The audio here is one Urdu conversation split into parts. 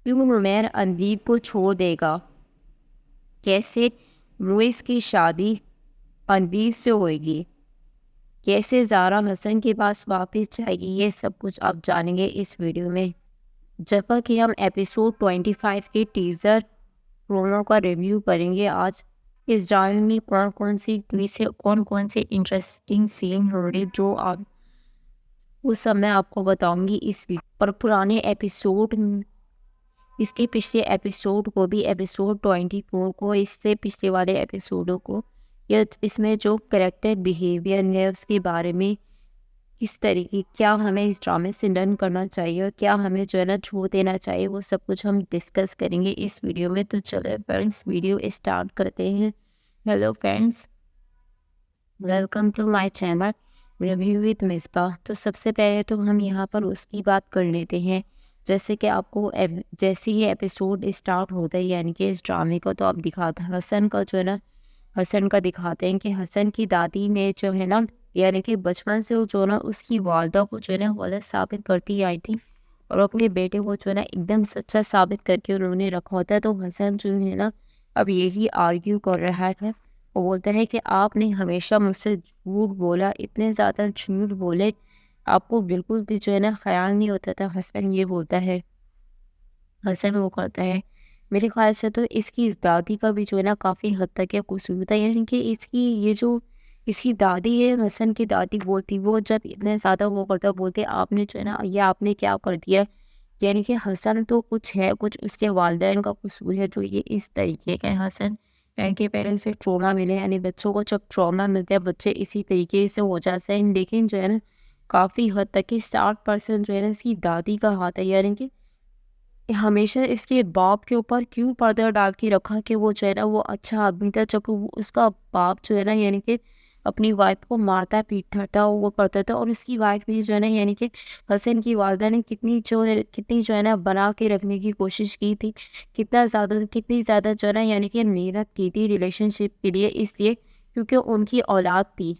کیوں عمیر اندیب کو چھوڑ دے گا، کیسے رویس کی شادی اندیب سے ہوئے گی، کیسے زارا حسن کے پاس واپس جائے گی، یہ سب کچھ آپ جانیں گے اس ویڈیو میں۔ جب کہ ہم ایپیسوڈ 25 کے ٹیزر پرومو کا ریویو کریں گے آج۔ اس ڈرامے میں کون کون سے انٹرسٹنگ سین ہو رہے جو آپ وہ سب میں آپ کو بتاؤں گی اس ویڈیو پر۔ پرانے ایپیسوڈ، اس کے پچھلے ایپیسوڈ کو بھی، ایپیسوڈ 24 کو، اس سے پچھلے والے ایپیسوڈوں کو، یا اس میں جو کریکٹر بیہیویئر ہے اس کے بارے میں کس طریقے، کیا ہمیں اس ڈرامے سے لرن کرنا چاہیے اور کیا ہمیں جو ہے نا چھوڑ دینا چاہیے، وہ سب کچھ ہم ڈسکس کریں گے اس ویڈیو میں۔ تو چلو فرینڈس ویڈیو اسٹارٹ کرتے ہیں۔ Hello friends, welcome to my channel review with Misbah. تو سب سے پہلے تو ہم یہاں پر اس کی بات کر لیتے ہیں، جیسے کہ آپ کو جیسے ہی ایپیسوڈ اسٹارٹ ہوتا ہے یعنی کہ اس ڈرامے کو، تو آپ دکھاتا ہے حسن کا جو ہے نا، حسن کا دکھاتے ہیں کہ حسن کی دادی نے جو ہے نا، یعنی کہ بچپن سے وہ جو ہے نا اس کی والدہ کو جو ہے نا غلط ثابت کرتی آئی تھی اور اپنے بیٹے کو جو ہے نا ایک دم سچا ثابت کر کے انہوں نے رکھا ہوتا ہے۔ تو حسن جو ہے نا اب یہی آرگیو کر رہا ہے، وہ بولتا ہے کہ آپ نے ہمیشہ مجھ سے جھوٹ بولا، اتنے زیادہ جھوٹ بولے، آپ کو بالکل بھی جو ہے نا خیال نہیں ہوتا تھا۔ حسن یہ بولتا ہے، حسن وہ کرتا ہے، میرے خیال سے تو اس کی دادی کا بھی جو ہے نا کافی حد تک یہ قصور تھا، یعنی کہ اس کی یہ جو اس کی دادی ہے، حسن کی دادی بولتی، وہ جب اتنے زیادہ وہ کرتا بولتے آپ نے جو ہے نا یہ آپ نے کیا کر دیا، یعنی کہ حسن تو کچھ ہے، کچھ اس کے والدین کا قصور ہے جو یہ اس طریقے کا ہے۔ حسن یعنی کہ پہلے سے ٹراما ملے، یعنی بچوں کو جب ٹراما ملتا ہے بچے اسی طریقے سے ہو جاتے ہیں، لیکن جو ہے نا کافی حد تک کہ 60% جو ہے نا اس کی دادی کا ہاتھ ہے، یعنی کہ ہمیشہ اس کے باپ کے اوپر کیوں پردہ ڈال کے رکھا کہ وہ جو ہے نا وہ اچھا آدمی تھا، جبکہ اس کا باپ جو ہے نا یعنی کہ اپنی وائف کو مارتا پیٹتا تھا، وہ کرتا تھا، اور اس کی وائف نے جو ہے نا یعنی کہ حسن کی والدہ نے کتنی جو ہے نا بنا کے رکھنے کی کوشش کی تھی، کتنی زیادہ جو ہے نا یعنی کہ محنت کی تھی ریلیشن شپ کے لیے، اس لیے کیونکہ ان کی اولاد تھی،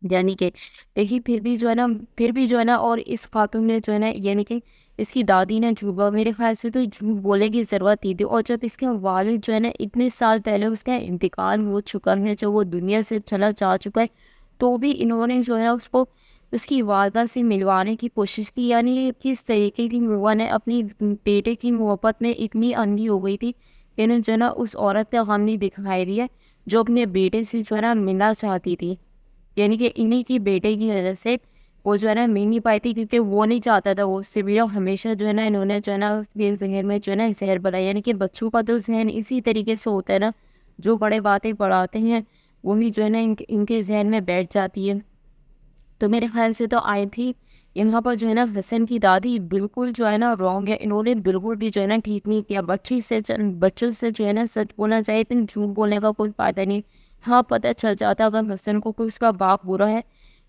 یعنی کہ دیکھیے پھر بھی جو ہے نا اور اس خاتون نے جو ہے نا یعنی کہ اس کی دادی نے جھوٹ، میرے خیال سے تو جھوٹ بولنے کی ضرورت نہیں تھی۔ اور جب اس کے والد جو ہے نا اتنے سال پہلے اس کا انتقال ہو چکا ہے، جب وہ دنیا سے چلا جا چکا ہے، تو بھی انہوں نے جو ہے اس کو اس کی والدہ سے ملوانے کی کوشش کی، یعنی کس طریقے کی وہ نے اپنی بیٹے کی محبت میں اتنی اندھی ہو گئی تھی کہ انہیں جو ہے نا اس عورت کا غم نہیں دکھائی دیا جو اپنے بیٹے سے جو ہے نا ملنا چاہتی تھی، یعنی کہ انہی کی بیٹے کی وجہ سے وہ جو ہے نا مل نہیں پائی تھی، کیونکہ وہ نہیں چاہتا تھا وہ اس سے بھی، ہمیشہ جو ہے نا انہوں نے جو ہے نا اس کے ذہن میں جو ہے نا زہر بنایا، یعنی کہ بچوں کا تو ذہن اسی طریقے سے ہوتا ہے نا، جو بڑے باتیں پڑھاتے ہیں وہی جو ہے نا ان کے ذہن میں بیٹھ جاتی ہے۔ تو میرے خیال سے تو آئی تھی یہاں پر جو ہے نا حسن کی دادی بالکل جو ہے نا رانگ ہے، انہوں نے بالکل بھی جو ہے نا ٹھیک نہیں کیا، بچوں سے جو ہے نا سچ بولنا چاہیے، اتنے جھوٹ بولنے کا کوئی فائدہ نہیں۔ ہاں پتہ چل جاتا اگر حسن کو کوئی اس کا باپ برا ہے،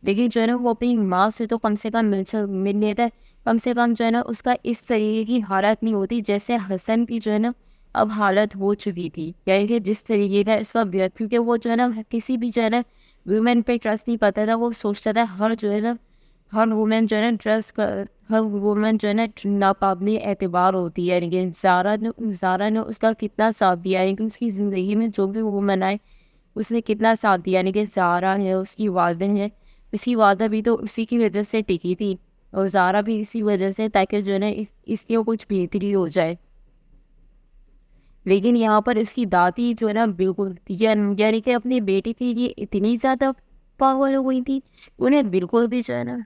لیکن جو ہے نا وہ اپنی ماں سے تو کم سے کم مل لیتا ہے، کم سے کم جو ہے نا اس کا اس طریقے کی حالت نہیں ہوتی جیسے حسن کی جو ہے نا اب حالت ہو چکی تھی، یعنی کہ جس طریقے کا اس کا کیونکہ وہ جو ہے نا کسی بھی جو ہے نا ویمن پہ ٹرسٹ نہیں کرتا تھا، وہ سوچتا تھا ہر وومن جو ہے نا ہر وومن جو ہے نا ناقابل اعتبار ہوتی ہے، یعنی کہ زارا نے اس کا کتنا ساتھ دیا، یعنی کہ اس کی زندگی میں جو بھی وومن آئے اس نے کتنا ساتھ دیا، یعنی کہ زارا ہے، اس کی والدہ ہے، اس کی والدہ بھی تو اسی کی وجہ سے ٹکی تھی، اور زارا بھی اسی وجہ سے، تاکہ جو ہے نا اس کی کچھ بہتری ہو جائے۔ لیکن یہاں پر اس کی دادی جو ہے نا بالکل یعنی کہ اپنے بیٹے کے لیے اتنی زیادہ پاگل ہو گئی تھی، انہیں بالکل بھی جو ہے نا،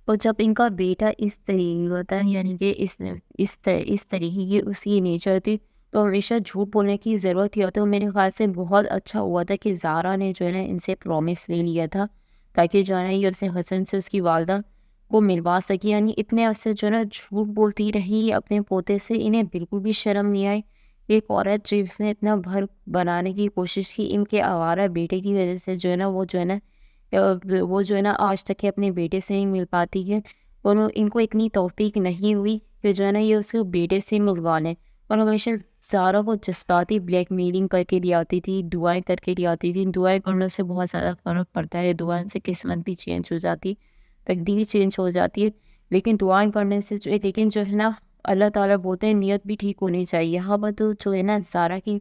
اور جب ان کا بیٹا اس طریقے ہوتا ہے، یعنی کہ اس طریقے کی اس کی نیچر تھی، تو ہمیشہ جھوٹ بولنے کی ضرورت ہی ہوتی ہے۔ میرے خیال سے بہت اچھا ہوا تھا کہ زارا نے جو ہے نا ان سے پرومس لے لیا تھا، تاکہ جو ہے نا یہ اسے حسن سے اس کی والدہ کو ملوا سکی، یعنی اتنے عرصے جو ہے نا جھوٹ بولتی رہی اپنے پوتے سے، انہیں بالکل بھی شرم نہیں آئی۔ ایک عورت جس نے اتنا بھر بنانے کی کوشش کی ان کے آوارہ بیٹے کی وجہ سے، جو ہے نا وہ جو ہے نا آج تک اپنے بیٹے سے ہی مل پاتی ہے، اور ان کو اتنی توفیق نہیں ہوئی کہ جو ہے نا یہ اس کے بیٹے سے ملوا لیں، اور ہمیشہ زارا کو جذباتی بلیک میلنگ کر کے لے آتی تھی، دعائیں کر کے لے آتی تھی، دعائیں کرنے سے بہت زیادہ فرق پڑتا ہے، دعائیں سے قسمت بھی چینج ہو جاتی، تقدیر چینج ہو جاتی ہے، لیکن دعائیں کرنے سے لیکن جو ہے نا اللہ تعالیٰ بولتے ہیں نیت بھی ٹھیک ہونی چاہیے. یہاں پر تو جو ہے نا زارا کی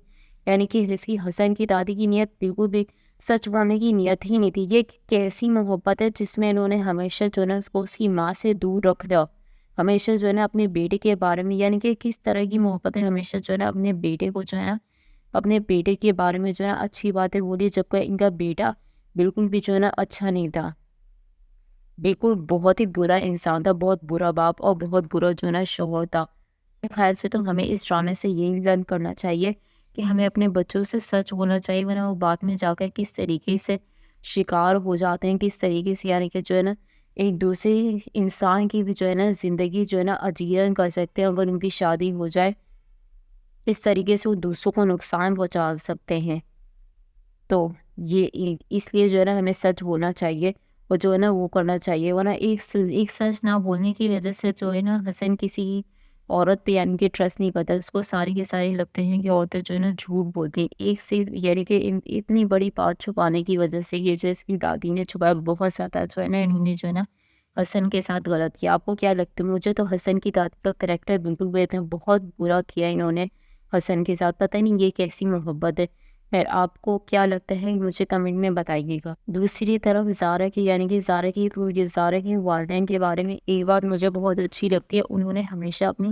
یعنی کہ اس کی حسن کی دادی کی نیت بالکل بھی سچ بولنے کی نیت ہی نہیں تھی. یہ کیسی محبت ہے جس میں انہوں نے ہمیشہ جو ہے نا اس کو اس کی ماں سے دور رکھ دیا. ہمیشہ جو ہے نا اپنے بیٹے کے بارے میں یعنی کہ کس طرح کی محبت ہے, ہمیشہ جو ہے نا اپنے بیٹے کو جو ہے نا اپنے بیٹے کے بارے میں جو ہے نا اچھی باتیں بولی, جبکہ ان کا بیٹا بالکل بھی جو ہے نا اچھا نہیں تھا. بالکل بہت ہی برا انسان تھا, بہت برا باپ اور بہت برا جو ہے نا شوہر تھا. میرے خیال سے تو ہمیں اس ڈرامے سے یہی لرن کرنا چاہیے کہ ہمیں اپنے بچوں سے سچ بولنا چاہیے, ورنہ وہ بعد میں جا کر کس طریقے سے شکار ہو جاتے ہیں, کس طریقے سے یعنی کہ جو ہے نا ایک دوسرے انسان کی بھی جو ہے نا زندگی جو ہے نا اجیرن کر سکتے ہیں. اگر ان کی شادی ہو جائے اس طریقے سے وہ دوسروں کو نقصان پہنچا سکتے ہیں. تو یہ اس لیے جو ہے نا ہمیں سچ بولنا چاہیے اور جو ہے نا وہ کرنا چاہیے, ورنہ ایک سچ نہ بولنے کی وجہ سے جو ہے نا حسن کسی عورت پہ یعنی کہ ٹرسٹ نہیں کرتا. اس کو ساری کے ساری لگتے ہیں کہ عورتیں جو ہے نا جھوٹ بولتی ہیں. ایک سے یعنی کہ اتنی بڑی بات چھپانے کی وجہ سے یہ جو اس کی دادی نے چھپایا بہت زیادہ جو ہے نا انہوں نے جو ہے نا حسن کے ساتھ غلط کیا. آپ کو کیا لگتا ہے؟ مجھے تو حسن کی دادی کا کریکٹر بالکل بھی بہت برا کیا انہوں نے حسن کے ساتھ. پتہ نہیں یہ کیسی محبت ہے. خیر آپ کو کیا لگتا ہے مجھے کمنٹ میں بتائیے گا. دوسری طرف زارا کی یعنی کہ زارا کی والدین کے بارے میں ایک بات مجھے بہت اچھی لگتی ہے, انہوں نے ہمیشہ اپنی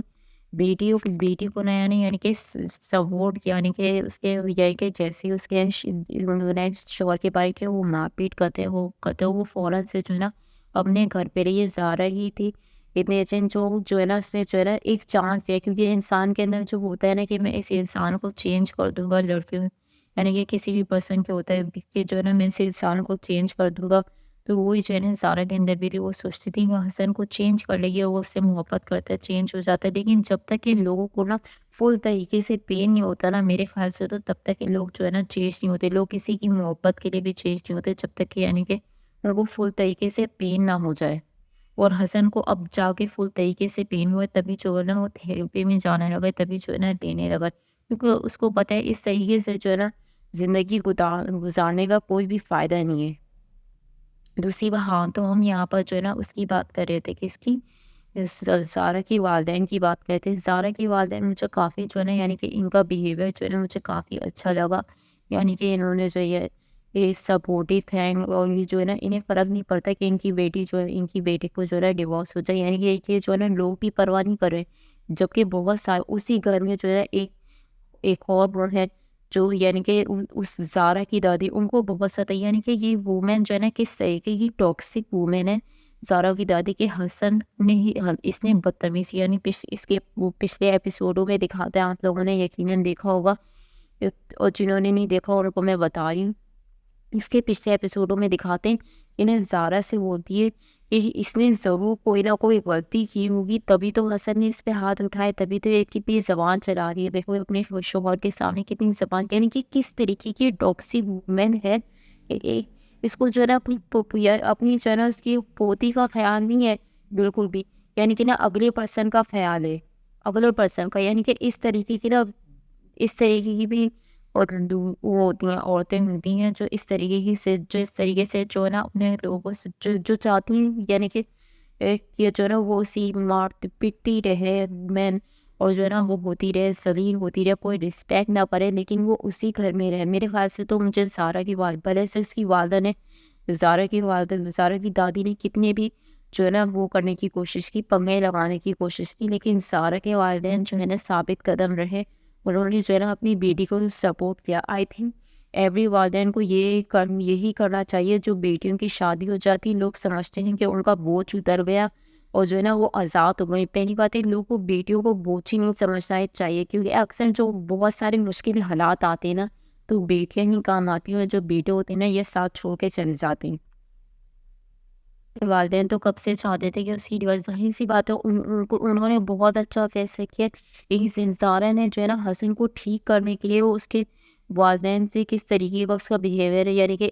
بیٹی کو نیا نہیں یعنی کہ سپورٹ یعنی کہ اس کے یعنی کہ جیسے اس کے انہوں نے شوہر کے بارے کے وہ مار پیٹ کرتے وہ فوراً سے جو ہے نا اپنے گھر پہ رہی. زارا ہی تھی اتنے جو ہے نا اس نے جو ہے نا ایک چانس دیا, کیونکہ انسان کے اندر جو ہوتا ہے نا کہ میں اس انسان کو چینج کر دوں گا, لڑکیوں یعنی کہ کسی بھی پرسن کے ہوتا ہے کہ جو ہے نا میں اس انسان کو چینج کر دوں گا. تو وہی جو ہے نا زارا کے اندر بھی تھی, وہ سوچتی تھی وہ حسن کو چینج کر لے گی, وہ اس سے محبت کرتا ہے, چینج ہو جاتا ہے. لیکن جب تک کہ لوگوں کو نا فل طریقے سے پین نہیں ہوتا نا, میرے خیال سے تو تب تک کہ لوگ جو ہے نا چینج نہیں ہوتے. لوگ کسی کی محبت کے لیے بھی چینج نہیں ہوتے جب تک کہ یعنی کہ ان کو فل طریقے سے پین نہ ہو جائے. اور حسن کو اب جا کے فل طریقے سے پین ہوئے تبھی جو ہے نا وہ تھیراپی میں جانے لگا, تبھی جو ہے نا لینے لگا, کیونکہ اس کو پتہ ہے اس طریقے سے جو ہے نا زندگی گزارنے کا کوئی بھی فائدہ نہیں ہے. دوسری بات ہاں تو ہم یہاں پر جو ہے نا اس کی بات کر رہے تھے کہ اس کی زارا کی والدین کی بات کرتے ہیں. زارا کی والدین مجھے کافی جو ہے نا یعنی کہ ان کا بیہیویئر جو ہے نا مجھے کافی اچھا لگا. یعنی کہ انہوں نے جو یہ سپورٹیو ہیں, اور یہ جو ہے نا انہیں فرق نہیں پڑتا کہ ان کی بیٹی کو جو ہے نا ڈیورس ہو جائے. یعنی کہ جو ہے نا لوگ بھی پرواہ نہیں کر رہے, جبکہ بہت سارے اسی گھر میں جو ہے ایک اور وہ ہے جو یعنی کہ اس زارا کی دادی ان کو بہت ستا, یعنی کہ یہ وومن جو ہے نا کس طریقے کی ٹاکسک وومن ہے زارا کی دادی کے. حسن نے ہی اس نے بدتمیزی یعنی اس کے پچھلے ایپیسوڈوں میں دکھاتے ہیں, آپ لوگوں نے یقیناً دیکھا ہوگا, اور جنہوں نے نہیں دیکھا ان کو میں بتا رہی ہوں. اس کے پچھلے ایپیسوڈوں میں دکھاتے ہیں انہیں زارا سے بولتی ہے کہ اس نے ضرور کوئی نہ کوئی غلطی کی ہوگی تبھی تو حسن نے اس پہ ہاتھ اٹھائے, تبھی تو یہ کتنی زبان چلا رہی ہے. دیکھو اپنے شوہر کے سامنے کتنی زبان, یعنی کہ کس طریقے کی ٹاکسک وومن ہے. اس کو جو ہے نا اپنی جو ہے نا اس کی پوتی کا خیال نہیں ہے بالکل بھی, یعنی کہ نا اگلے پرسن کا خیال ہے, اگلے پرسن کا. یعنی کہ اس طریقے کی بھی اور وہ ہوتی ہیں عورتیں ہوتی ہیں جو اس طریقے سے جو ہے نا اپنے لوگوں سے جو چاہتی ہیں یعنی کہ یہ جو ہے نا وہ اسی مارتی پٹتی رہے مین, اور جو ہے نا وہ ہوتی رہے ذلیل ہوتی رہے, کوئی رسپیکٹ نہ کرے, لیکن وہ اسی گھر میں رہے. میرے خیال سے تو مجھے زارا کی پہلے سے اس کی والدہ نے زارا کی دادی نے کتنے بھی جو ہے نا وہ کرنے کی کوشش کی, پنگے لگانے کی کوشش کی, لیکن زارا کے والدین جو ہے نا ثابت قدم رہے. انہوں نے جو ہے نا اپنی بیٹی کو سپورٹ کیا. آئی تھنک ایوری والدین کو یہی کرنا چاہیے. جو بیٹیوں کی شادی ہو جاتی لوگ سمجھتے ہیں کہ ان کا بوجھ اتر گیا اور جو ہے نا وہ آزاد ہو گئی. پہلی بات ہے لوگوں کو بیٹیوں کو بوجھ ہی نہیں سمجھنا چاہیے, کیونکہ اکثر جو بہت سارے مشکل حالات آتے ہیں نا تو بیٹیاں ہی کام آتی ہیں, جو بیٹے ہوتے ہیں نا یہ ساتھ چھوڑ کے چلے جاتے ہیں. والدین تو کب سے چاہتے تھے کہ اس کی ڈیورس, ظاہر سی بات ہے انہوں نے بہت اچھا فیصلہ کیا. لیکن زارا نے جو ہے نا حسن کو ٹھیک کرنے کے لیے وہ اس کے والدین سے کس طریقے کا اس کا بیہیویئر ہے, یعنی کہ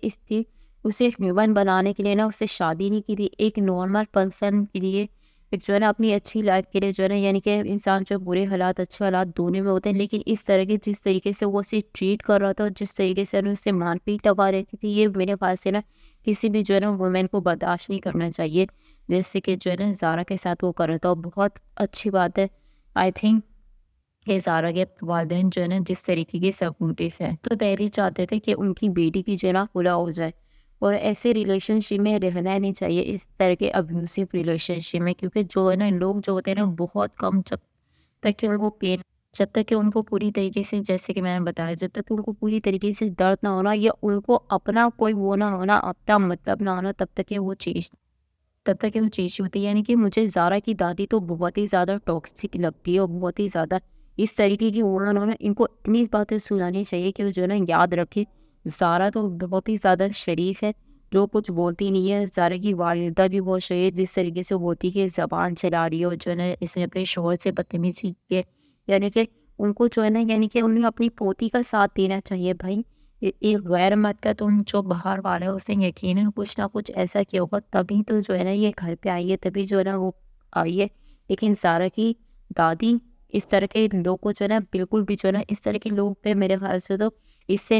اسے ہیومن بنانے کے لیے نا اس سے شادی نہیں کی تھی, ایک نارمل پرسن کے لیے جو ہے نا اپنی اچھی لائف کے لیے جو ہے نا یعنی کہ انسان جو برے حالات اچھے حالات دونوں میں ہوتے ہیں. لیکن اس طرح کے جس طریقے سے وہ اسے ٹریٹ کر رہا تھا اور جس طریقے سے انہوں اس سے مار پیٹ لگا رہی تھی, یہ میرے پاس سے نا کسی بھی جو ہے نا وومین کو برداشت نہیں کرنا چاہیے, جیسے کہ جو ہے نا زارا کے ساتھ وہ کر رہا تھا. بہت اچھی بات ہے آئی تھنک کہ زارا کے والدین جو ہے نا جس طریقے کے سپورٹیو ہیں، تو پہلے چاہتے تھے کہ ان کی بیٹی کی جو ہے نا خلا ہو جائے، اور ایسے ریلیشن شپ میں رہنا نہیں چاہیے، اس طرح کے ابیوسو ریلیشن شپ میں، کیونکہ جو ہے نا لوگ جو ہوتے ہیں نا بہت کم، تک کہ ان کو پین جب تک کہ ان کو پوری طریقے سے، جیسے کہ میں نے بتایا، جب تک کہ ان کو پوری طریقے سے درد نہ ہونا، یا ان کو اپنا کوئی وہ نہ ہونا، اپنا مطلب نہ ہونا، تب تک کہ وہ چیز ہوتی ہے۔ یعنی کہ مجھے زارا کی دادی تو بہت ہی زیادہ ٹاکسک لگتی ہے، اور بہت ہی زیادہ اس طریقے کی انہوں نے ان کو اتنی باتیں سنانی چاہیے کہ وہ جو ہے نا یاد رکھے۔ زارا تو بہت ہی زیادہ شریف ہے، جو کچھ بولتی نہیں ہے۔ زارا کی والدہ بھی بہت شریف ہے، جس طریقے سے ہوتی کہ زبان چلا رہی ہے، اور جو ہے نا اس نے اپنے شوہر سے بدتمیزی کی ہے، یعنی کہ ان کو جو ہے نا، یعنی کہ انہیں اپنی پوتی کا ساتھ دینا چاہیے بھائی۔ ایک غیر مرد کا تم جو باہر والا ہے، اسے یقیناً کچھ نہ کچھ ایسا کیا ہوگا، تبھی تو جو ہے نا یہ گھر پہ آئی ہے، تبھی جو ہے نا وہ آئی ہے۔ لیکن زارا کی دادی اس طرح کے لوگ کو جو ہے نا بالکل بھی جو ہے نا، اس طرح کے لوگ پہ میرے خیال سے تو اس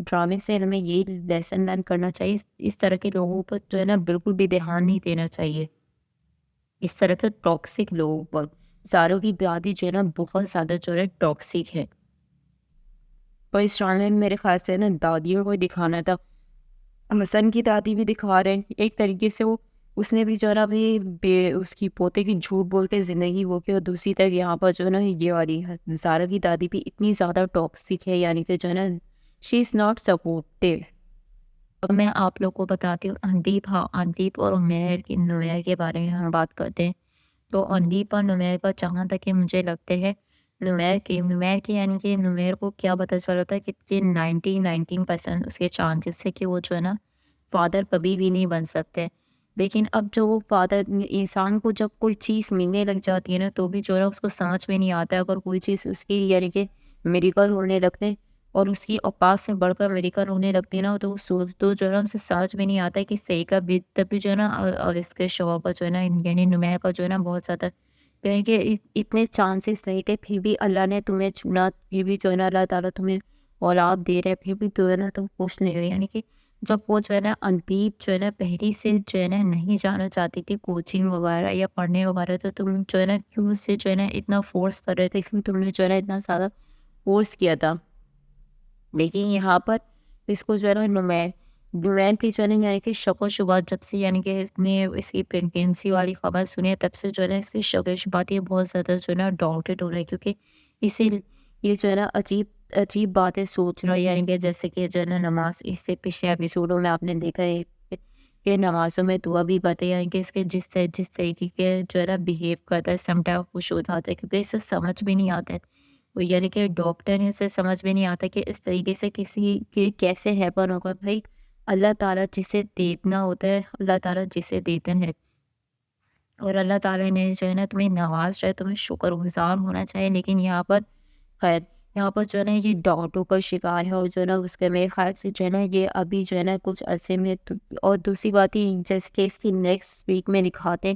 ڈرامے سے ہمیں یہی لیسن لرن کرنا چاہیے، اس طرح کے لوگوں پر جو ہے نا بالکل بھی دھیان نہیں دینا چاہیے، اس طرح کے ٹاکسک لوگوں پر۔ زارا کی دادی جو ہے نا بہت زیادہ جو ہے ٹاکسک ہے، اور اس ڈرامے میں میرے خیال سے نا دادیوں کو دکھانا تھا۔ حسن کی دادی بھی دکھا رہے ہیں ایک طریقے سے، وہ اس نے بھی جو ہے نا بھی اس کی پوتے کی جھوٹ بول کے زندگی وہ کی، اور دوسری طرف یہاں پر جو ہے نا یہ والی زارا کی دادی بھی اتنی زیادہ ٹاکسک ہے، یعنی کہ جو ہے نا شی از ناٹ سپورٹیو۔ اب میں آپ لوگ کو بتاتی ہوں اندیپ اور نمیر کے بارے میں ہم بات کرتے ہیں۔ تو اندیپ اور نمیر کا جہاں تک کہ مجھے لگتے ہیں، نمیر کی یعنی کہ نمیر کو کیا پتہ چلا تھا کہ 19% اس کے چانسز ہے کہ وہ جو ہے نا فادر کبھی بھی نہیں بن سکتے۔ لیکن اب جو وہ فادر، انسان کو جب کوئی چیز ملنے لگ جاتی ہے نا، تو بھی جو ہے نا اس کو سمجھ میں نہیں آتا ہے، اگر کوئی چیز اس کی یعنی کہ میریکل ہونے لگتے ہیں، اور اس کی اوقات سے بڑھ کر میریکل ہونے لگتی ہے نا، تو تو جو ہے نا اسے سمجھ میں نہیں آتا ہے کہ صحیح کا بھی، تب بھی جو ہے نا اور اس کے شوہر کا جو ہے نا، یعنی نمیر کا جو ہے نا بہت زیادہ، یعنی کہ اتنے چانسز نہیں تھے، پھر بھی اللہ نے تمہیں چنا، پھر بھی جو ہے نا اللہ تعالیٰ تمہیں اولاد دے رہے، پھر بھی جو ہے نا تم خوش نہیں ہوئے۔ یعنی کہ جب وہ جو ہے نا اندیپ جو ہے نا پہلی سے جو ہے نا نہیں جانا چاہتی تھی کوچنگ وغیرہ یا پڑھنے وغیرہ، تو تم جو ہے نا کیوں سے جو ہے نا اتنا فورس کر رہے تھے، کیوں تم نے جو ہے نا اتنا زیادہ فورس کیا تھا۔ لیکن یہاں پر اس کو جو ہے نا نمیر کی جو ہے نا یعنی کہ شک و شبہات جب سے، یعنی کہ اس نے اس کی پریگنینسی والی خبر سنی ہے، تب سے جو ہے نا اس کی شک و شبہات یہ بہت زیادہ جو ہے نا ڈاؤٹڈ ہو رہا ہے، کیونکہ اسی یہ جو ہے نا عجیب باتیں سوچ رہا ہے، یعنی کہ جیسے کہ جو ہے نا نماز، اس سے پچھلے ایپیسوڈوں میں آپ نے دیکھا ہے کہ نمازوں میں دعا بھی باتیں، یعنی کہ اس کے جس طریقے کے جو ہے نا بہیو کرتا ہے، سم ٹائم خوش ہو جاتا ہے، کیونکہ اسے سمجھ بھی نہیں آتا ہے، وہ یعنی کہ ڈاکٹر نے اسے سمجھ میں نہیں آتا کہ اس طریقے سے کسی کے کیسے ہیپن ہوگا۔ بھائی اللہ تعالیٰ جسے دینا ہوتا ہے، اللہ تعالیٰ جسے دیتے ہیں، اور اللہ تعالیٰ نے جو ہے نا تمہیں نواز رہے، تمہیں شکر گزار ہونا چاہیے۔ لیکن یہاں پر خیر، یہاں پر جو ہے نا یہ ڈاؤٹوں کا شکار ہے، اور جو ہے نا اس کے میرے خیال سے جو ہے نا یہ ابھی جو ہے نا کچھ عرصے میں اور دوسری بات ہی جیسے کہ اس کی نیکسٹ ویک میں دکھاتے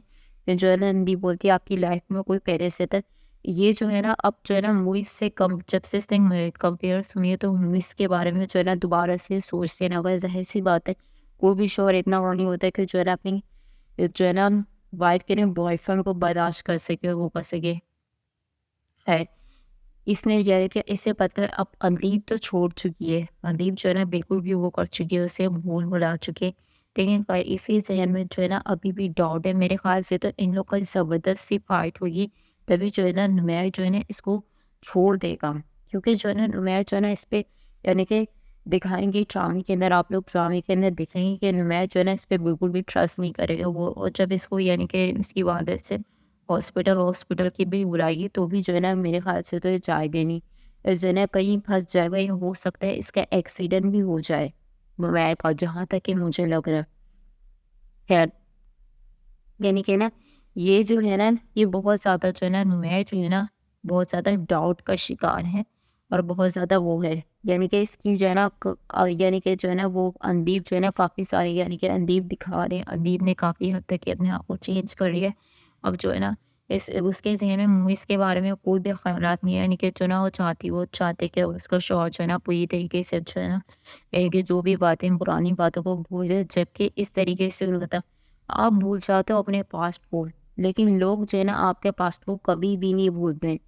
ہیں، جو ہے نا اندی بولتی ہے آپ کی لائف میں کوئی پہلے سے تھا، یہ جو ہے نا اب جو ہے نا موویز سے کم، جب سے اس نے کمپیئر سنی ہے، تو موویز کے بارے میں جو ہے نا دوبارہ سے سوچتے ہیں، اگر ظاہر سی بات ہے کوئی بھی شوہر اتنا وہ نہیں ہوتا ہے کہ جو ہے نا اپنی جو ہے نا وائف کے لیے بوائے فرینڈ کو برداشت کر سکے، وہ کر سکے۔ خیر، اس نے یہ ہے کہ اسے پتہ ہے اب اندیپ تو چھوڑ چکی ہے، اندیپ جو ہے نا بالکل بھی وہ کر چکی ہے، اسے بھول بھلا چکی ہے، لیکن اسی ذہن میں جو ہے نا ابھی بھی ڈاؤٹ ہے۔ میرے خیال سے تو ان لوگ کا زبردست سی فائٹ ہوگی، تبھی جو ہے نا نمیر جو ہے نا اس کو چھوڑ دے گا، کیونکہ جو ہے نا نمیر جو ہے نا اس پہ یعنی کہ دکھائیں گے ڈرامے کے اندر، آپ لوگ ڈرامے کے اندر دکھیں گے کہ نمیر جو ہے نا اس پہ بالکل بھی ٹرسٹ نہیں کرے گا وہ، اور جب اس کو یعنی کہ اس کی والدہ سے ہاسپٹل کی بھی بلائے گی، تو بھی جو ہے نا میرے خیال سے تو یہ جائے گا نہیں، جو ہے نا کہیں پھنس جائے گا، یا ہو سکتا ہے اس کا ایکسیڈنٹ بھی ہو جائے نمیر کا، جہاں تک کہ مجھے لگ رہا ہے۔ خیر، یعنی کہ نا یہ جو ہے نا یہ بہت زیادہ جو ہے نا نمیر جو ہے نا بہت زیادہ ڈاؤٹ کا شکار ہے، اور بہت زیادہ وہ ہے، یعنی کہ اس کی جو ہے نا یعنی کہ جو ہے نا وہ اندیپ جو ہے نا کافی سارے، یعنی کہ اندیپ دکھا رہے ہیں، اندیپ نے کافی حد تک اپنے آپ کو چینج کر لیا ہے۔ اب جو ہے نا اس کے ذہن میں موویز کے بارے میں کوئی بھی خیالات نہیں ہے، یعنی کہ جو نا وہ چاہتے کہ اس کا شوہر جو ہے نا پوری طریقے سے جو ہے نا یعنی کہ جو بھی باتیں پرانی باتوں کو بھول جائے، جبکہ اس طریقے سے ان کا آپ بھول جاتے ہو اپنے پاسٹ کو، لیکن لوگ جو ہے نا آپ کے پاسٹ کو کبھی بھی نہیں بھولتے ہیں۔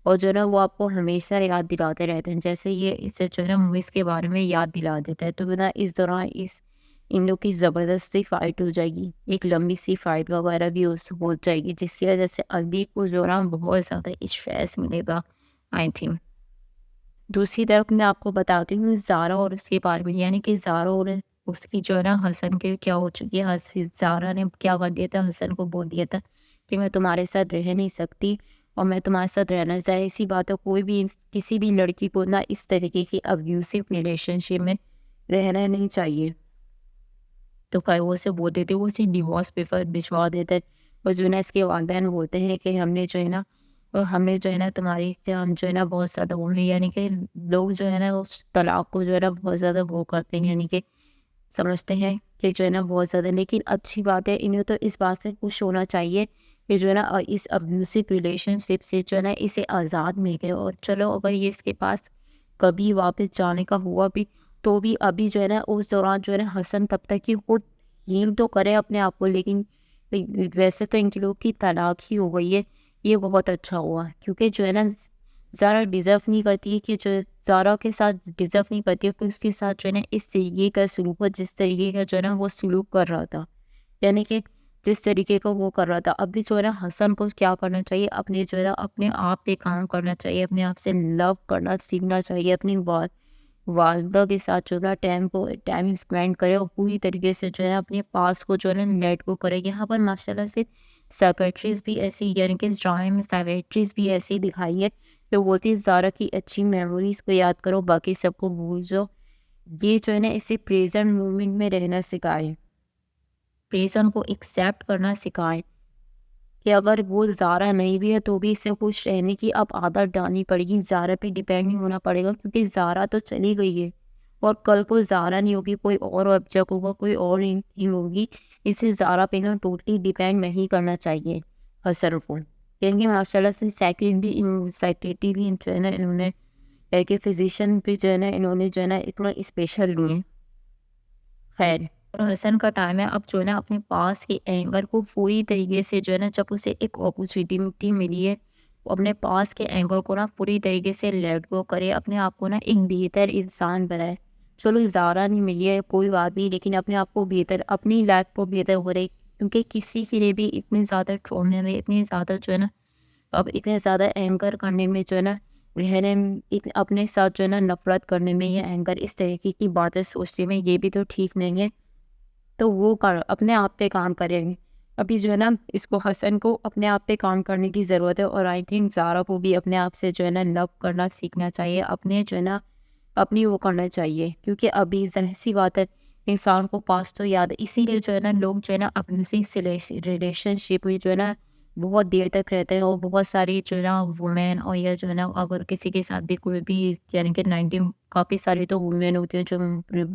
اور جو ہے نا وہ آپ کو ہمیشہ یاد دلاتے رہتے ہیں، جیسے یہ اسے جو ہے نا موویز کے بارے میں یاد دلا دیتا ہے۔ تو نا اس دوران ان لوگ کی زبردستی فائٹ ہو جائے گی، ایک لمبی سی فائٹ وغیرہ بھی ہو جائے گی، جس کی وجہ سے ادیب کو جو ہے نا بہت زیادہ اسٹریس ملے گا آئی تھنک۔ دوسری طرف میں آپ کو بتاتی ہوں زارا اور اس کے بارے میں، یعنی کہ زارا اور اس کی جو ہے نا حسن کے کیا ہو چکی ہے۔ زارا نے کیا کر دیا تھا، حسن کو بول دیا تھا کہ میں تمہارے ساتھ رہ نہیں سکتی اور میں تمہارے ساتھ رہنا، ظاہر سی بات ہے کوئی بھی کسی بھی لڑکی کو نہ اس طریقے کی ابیوسو ریلیشن شپ میں رہنا نہیں چاہیے۔ تو خیر وہ اسے بول دیتے، وہ اسے ڈیورس پیپر بھجوا دیتے، اور جو ہے نا اس کے والدین بولتے ہیں کہ ہم نے جو ہے نا تمہاری ہم جو ہے نا بہت زیادہ وہ ہیں، یعنی کہ لوگ جو ہے نا اس طلاق کو جو ہے نا بہت زیادہ وہ کرتے ہیں، یعنی کہ سمجھتے ہیں کہ جو ہے نا بہت زیادہ، لیکن اچھی بات ہے انہیں تو اس بات سے خوش ہونا چاہیے کہ جو ہے نا اس ابیوسو ریلیشن شپ سے جو ہے نا اسے آزاد مل گئے، اور چلو اگر یہ اس کے پاس کبھی واپس جانے کا ہوا بھی تو بھی ابھی جو ہے نا اس دوران جو ہے نا حسن تب تک کہ خود ہیل تو کرے اپنے آپ کو، لیکن ویسے تو ان کے لوگ کی طلاق ہی ہو گئی ہے، یہ بہت اچھا ہوا، کیونکہ جو ہے نا زارا ڈیزرو نہیں کرتی ہے کہ جو زارا کے ساتھ ڈیزرو نہیں کرتی ہے کہ اس کے ساتھ جو ہے نا اس طریقے کا سلوک ہو، جس طریقے کا جو ہے نا وہ سلوک کر رہا تھا، یعنی کہ جس طریقے کا وہ کر رہا تھا۔ اب بھی جو ہے نا حسن کو کیا کرنا چاہیے، اپنے جو ہے نا اپنے آپ پہ کام کرنا چاہیے، اپنے آپ سے لو کرنا سیکھنا چاہیے، اپنی والدہ کے ساتھ جو ہے نا ٹائم اسپینڈ کرے، اور پوری طریقے سے جو ہے نا اپنے پاس کو جو ہے نا لیٹ کو کرے۔ یہاں پر ماشاء اللہ سے سائیکٹریسٹ بھی ایسی، یعنی کہ اس ڈرامے میں سائیکٹریسٹ بھی ایسی دکھائی ہے کہ وہ بولتی ہے زارا کی اچھی میموریز کو یاد کرو، باقی سب کو بھول جاؤ۔ یہ جو ہے نا اسے پریزنٹ مومنٹ میں رہنا سکھائے، پریزنٹ کو ایکسیپٹ کرنا سکھائے، کہ اگر وہ زارا نہیں بھی ہے تو بھی اسے خوش رہنے کی اب عادت ڈالنی پڑے گی، زارا پہ ڈیپینڈ نہیں ہونا پڑے گا، کیونکہ زارا تو چلی گئی ہے اور کل کو زارا نہیں ہوگی، کوئی اور آبجیکٹ ہوگا، کوئی اور نہیں ہوگی، اسے زارا پہ نا ٹوٹلی ڈیپینڈ نہیں کرنا چاہیے حسن کو، کیونکہ ماشاء اللہ سے سائیکٹری بھی جو ہے نا انہوں نے کہ فزیشین بھی جو ہے نا انہوں نے جو ہے نا اتنا اسپیشل لیے۔ خیر اور حسن کا ٹائم ہے اب جو ہے نا اپنے پاس کے اینگر کو پوری طریقے سے جو ہے نا، جب اسے ایک اپورچونیٹی ملی ہے، وہ اپنے پاس کے اینگر کو نا پوری طریقے سے لیٹ گو کرے، اپنے آپ کو نا ایک بہتر انسان بنائے۔ چلو زارا نہیں ملی ہے کوئی بات نہیں، لیکن اپنے آپ کو بہتر، اپنی لائف کو بہتر ہو رہی، کیونکہ کسی کے لیے بھی اتنے زیادہ چھوڑنے میں، اتنی زیادہ جو ہے نا اب اتنے زیادہ اینکر کرنے میں جو ہے نا رہنے، اپنے ساتھ جو ہے نا نفرت کرنے میں، یا اینکر اس طریقے کی باتیں سوچنے میں، یہ بھی تو ٹھیک نہیں ہے۔ تو وہ اپنے آپ پہ کام کریں گے، ابھی جو ہے نا اس کو حسن کو اپنے آپ پہ کام کرنے کی ضرورت ہے، اور آئی تھنک زارا کو بھی اپنے آپ سے جو ہے نا لو کرنا سیکھنا چاہیے، اپنے جو ہے نا اپنی وہ کرنا چاہیے، کیونکہ ابھی ظاہر سی بات ہے انسان کو پاس تو یاد ہے، اسی لیے جو ہے نا لوگ جو ہے نا اپنی ریلیشن شپ میں جو ہے نا بہت دیر تک رہتے ہیں، اور بہت ساری جو ہے نا وومین، اور یا جو ہے نا اگر کسی کے ساتھ بھی کوئی بھی، یعنی کہ 90 کافی ساری تو وومین ہوتی ہیں جو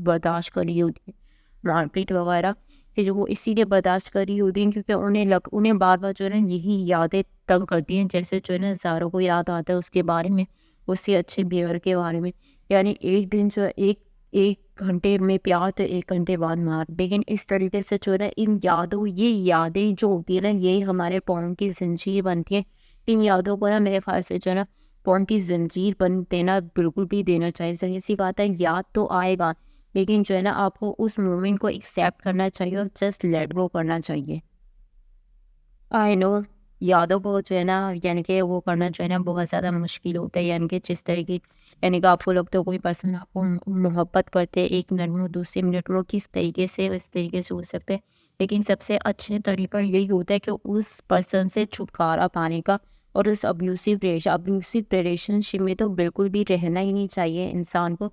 برداشت کر رہی ہوتی ہیں مار پیٹ وغیرہ، کہ جو وہ اسی لیے برداشت کر رہی ہوتی ہیں کیونکہ انہیں بار بار جو ہے نا یہی یادیں تنگ کرتی ہیں، جیسے جو ہے نا زارا کو یاد آتا ہے اس کے بارے میں، اس سے اچھے بیور کے بارے میں، یعنی ایک دن سے ایک گھنٹے میں پیار تو ایک گھنٹے بعد مار، لیکن اس طریقے سے جو ہے نا یہ یادیں جو ہوتی ہیں نا، یہی ہمارے پون کی زنجیر بنتی ہیں، ان یادوں کو نا میرے خیال سے جو ہے نا پون کی زنجیر بن دینا بالکل بھی دینا چاہیے۔ ظاہر سی بات ہے یاد تو آئے گا، لیکن جو ہے نا آپ کو اس مومنٹ کو ایکسیپٹ کرنا چاہیے اور جسٹ لیٹ گو کرنا چاہیے۔ آئی نو یادوں کو جو ہے نا یعنی کہ وہ کرنا جو ہے نا بہت زیادہ مشکل ہوتا ہے، یعنی کہ جس طریقے، یعنی کہ آپ کو لگتا ہے کوئی پرسن آپ کو محبت کرتے ایک منٹ میں، دوسرے منٹ میں کس طریقے سے اس طریقے سے ہو سکتے ہیں، لیکن سب سے اچھے طریقہ یہی ہوتا ہے کہ اس پرسن سے چھٹکارا پانے کا، اور اس ابیوسو ریلیشن شپ میں تو بالکل بھی رہنا ہی نہیں چاہیے انسان کو،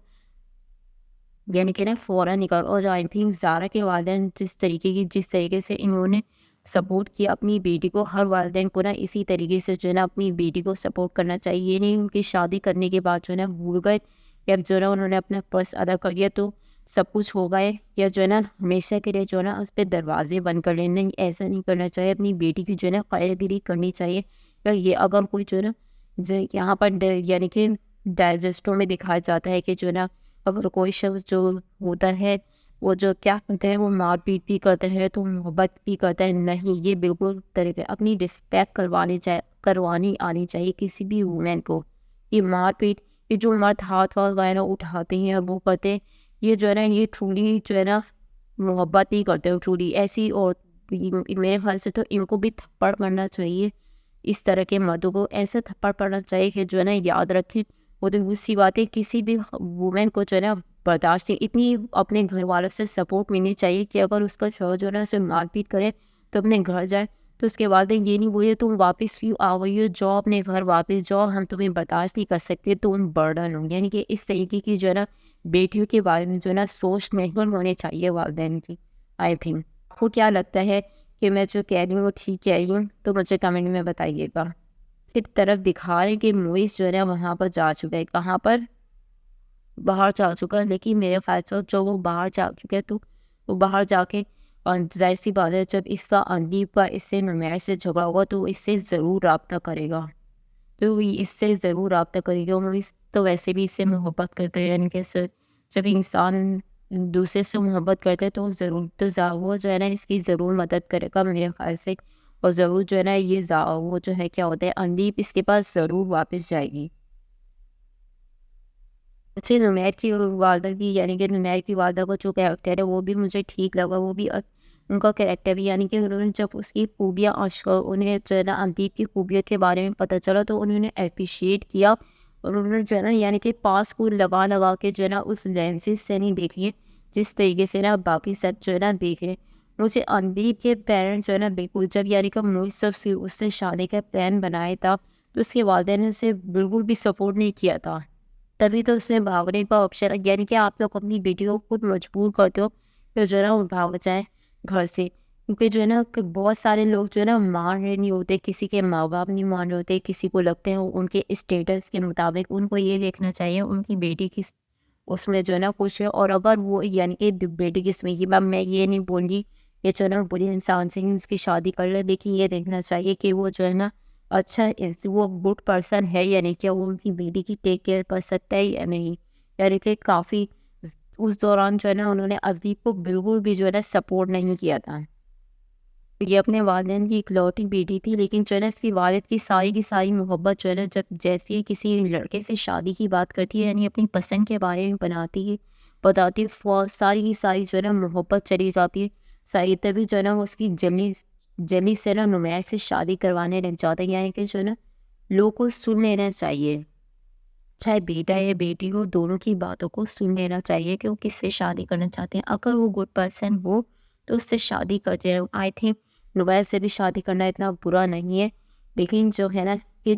یعنی کہ نا فوراً نکال۔ اور آئی تھنک زارا کے والدین جس طریقے سے انہوں نے سپورٹ کیا اپنی بیٹی کو، ہر والدین کو نا اسی طریقے سے جو ہے نا اپنی بیٹی کو سپورٹ کرنا چاہیے، یہ نہیں ان کی شادی کرنے کے بعد جو ہے نا بھول گئے، یا جو ہے نا انہوں نے اپنا فرض ادا کر دیا تو سب کچھ ہو گئے، یا جو ہے نا ہمیشہ کے لیے جو ہے نا اس پہ دروازے بند کر لینا، ایسا نہیں کرنا چاہیے، اپنی بیٹی کی جو ہے نا خیر گیری کرنی چاہیے، یا یہ اگر کوئی جو ہے نا یہاں پر یعنی کہ ڈائجسٹوں میں دکھایا جاتا ہے کہ جو ہے نا اگر کوئی شخص جو ہوتا ہے وہ جو کیا کرتے ہیں، وہ مار پیٹ بھی کرتے ہیں تو محبت بھی کرتا ہے، نہیں، یہ بالکل طریقے اپنی رسپیکٹ کروانی چاہیے، کروانی آنی چاہیے کسی بھی وومین کو. یہ مار پیٹ، یہ جو مرد ہاتھ وغیرہ اٹھاتے ہیں وہ کرتے ہیں، یہ جو ہے نا یہ ٹرولی جو ہے نا محبت نہیں کرتے ہو ٹرولی. ایسی اور میرے خیال سے تو ان کو بھی تھپڑ پڑنا چاہیے. اس طرح کے مردوں کو ایسا تھپڑ پڑنا چاہیے کہ جو ہے نا یاد رکھیں. وہ تو دوسری بات ہے، کسی بھی وومین کو جو ہے نا برداشت نہیں، اتنی اپنے گھر والوں سے سپورٹ ملنی چاہیے کہ اگر اس کا شوہر جو ہے نا اسے مار پیٹ کرے تو اپنے گھر جائے تو اس کے والدین یہ نہیں بولے تم واپس کیوں آ گئی ہو، جاؤ اپنے گھر واپس جاؤ، ہم تمہیں برداشت نہیں کر سکتے، تم برڈن ہو. یعنی کہ اس طریقے کی جو ہے نا بیٹیوں کے بارے میں جو ہے نا سوچ نہیں ہونی چاہیے والدین کی. آئی تھنک آپ کو کیا لگتا ہے کہ میں جو کہہ رہی ہوں وہ ٹھیک کہہ رہی ہوں؟ تو مجھے کمنٹ میں بتائیے گا. صرف طرف دکھا رہے ہیں کہ موئس جو ہے نا وہاں پر جا چکا ہے، کہاں پر؟ باہر جا چکا ہے. لیکن میرے خیال سے جو وہ باہر جا چکا ہے تو وہ باہر جا کے ظاہر سی بات ہے جب اس کا اندیپ کا اس سے نمیر سے جھگڑا ہوگا تو اس سے ضرور رابطہ کرے گا. تو اس سے ضرور رابطہ کرے گا. وہ تو ویسے بھی اس سے محبت کرتے ہیں. یعنی کہ جب انسان دوسرے سے محبت کرتے تو ضرور تو وہ جو ہے نا اس کی ضرور مدد کرے گا میرے خیال سے. اور ضرور جو ہے نا یہ وہ جو ہے کیا ہوتا ہے اندیپ اس کے پاس ضرور واپس جائے گی. اچھا نمیر کی والدہ کی، یعنی کہ نمیر کی والدہ کا جو کریکٹر ہے وہ بھی مجھے ٹھیک لگا. وہ بھی ان کا کریکٹر بھی، یعنی کہ انہوں نے جب اس کی خوبیاں انہیں جو ہے نا اندیپ کی خوبیوں کے بارے میں پتہ چلا تو انہوں نے اپریشیٹ کیا. اور انہوں نے جو ہے نا یعنی کہ پاس کو لگا لگا کے جو ہے نا اس لینسز سے نہیں دیکھیے جس طریقے سے نا باقی سب جو ہے نا دیکھیں. مجھے اندیپ کے پیرنٹس جو ہے نا بالکل جب یعنی کہ موئس اس سے شادی کا پلان بنایا تھا تو اس کے والدین نے اسے بالکل بھی سپورٹ نہیں کیا تھا. تبھی تو اس نے بھاگنے کا آپشن، یعنی کہ آپ لوگ اپنی بیٹی کو خود مجبور کرتے ہو کہ جو ہے نا وہ بھاگ جائیں گھر سے. کیونکہ جو ہے نا بہت سارے لوگ جو ہے نا مان رہے نہیں ہوتے، کسی کے ماں باپ نہیں مان رہے ہوتے، کسی کو لگتے ہیں ان کے اسٹیٹس کے مطابق ان کو یہ دیکھنا چاہیے ان کی بیٹی کس اس میں جو ہے نا خوش ہے. اور اگر وہ یعنی کہ بیٹی کس میں کی بات، میں یہ نہیں بول رہی کہ جو ہے نا بری انسان سے ہی اس کی شادی کر لے، لیکن یہ دیکھنا چاہیے کہ وہ جو ہے نا اچھا وہ گڈ پرسن ہے یا نہیں، کیا وہ ان کی بیٹی کی ٹیک کیئر کر سکتا ہے یا نہیں. یعنی کہ کافی اس دوران جو ہے نا انہوں نے اندیپ کو بالکل بھی جو ہے نا سپورٹ نہیں کیا تھا. یہ اپنے والدین کی اکلوتی بیٹی تھی، لیکن جو ہے نا اس کی والد کی ساری محبت جو ہے نا جب جیسے کسی لڑکے سے شادی کی بات کرتی ہے، یعنی اپنی پسند کے بارے میں بتاتی ساری کی ساری جو ہے نا محبت چلی جاتی ہے ساری. تبھی جو ہے نا اس کی جلی سے نا نمیر سے شادی کروانے لگ جاتے ہیں. یعنی کہ جو ہے نا لوگوں کو سن لینا چاہیے، چاہے بیٹا یا بیٹی ہو دونوں کی باتوں کو سن لینا چاہیے کہ وہ کس سے شادی کرنا چاہتے ہیں. اگر وہ گڈ پرسن ہو تو اس سے شادی کر جائے. آئی تھنک نمیر سے بھی شادی کرنا اتنا برا نہیں ہے، لیکن جو ہے نا کہ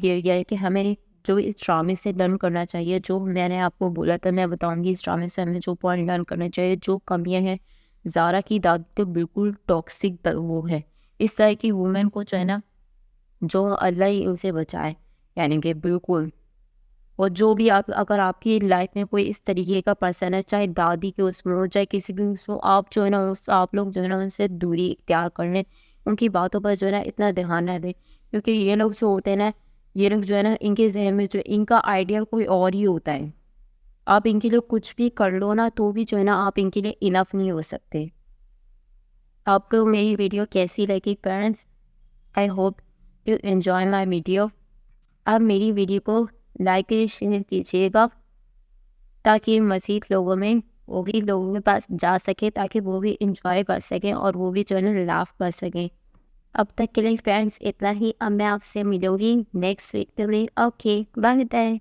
یعنی کہ ہمیں جو اس ڈرامے سے لرن کرنا چاہیے، جو میں نے آپ کو بولا تھا میں بتاؤں گی اس ڈرامے سے ہمیں جو پوائنٹ لرن کرنا چاہیے، جو کمیاں ہیں. زارا کی دادی تو بالکل ٹاکسک وہ ہے. اس طرح کی وومن کو جو ہے نا جو اللہ ہی ان سے بچائے، یعنی کہ بالکل. اور جو بھی اگر آپ کی لائف میں کوئی اس طریقے کا پرسن ہے، چاہے دادی کے اس میں ہو چاہے کسی بھی اس میں، آپ جو ہے نا آپ لوگ جو ہے نا ان سے دوری اختیار کر لیں. ان کی باتوں پر جو ہے نا اتنا دھیان نہ دیں، کیونکہ یہ لوگ جو ہوتے ہیں نا یہ لوگ جو ہے نا ان کے ذہن میں جو ان کا آئیڈیل کوئی اور ہی ہوتا ہے. آپ ان کے لیے کچھ بھی کر لو نا تو بھی جو ہے نا آپ ان کے لیے انف نہیں ہو سکتے. آپ کو میری ویڈیو کیسی لگی friends? I hope you enjoy my video. آپ میری ویڈیو کو لائک شیئر کیجیے گا تاکہ مزید لوگوں میں وہ بھی لوگوں کے پاس جا سکے، تاکہ وہ بھی انجوائے کر سکیں اور وہ بھی جو ہے نا لاف کر سکیں. اب تک کے لیے فرینڈس اتنا ہی. اب میں آپ سے ملوں گی نیکسٹ ویک میں. Okay bye bye.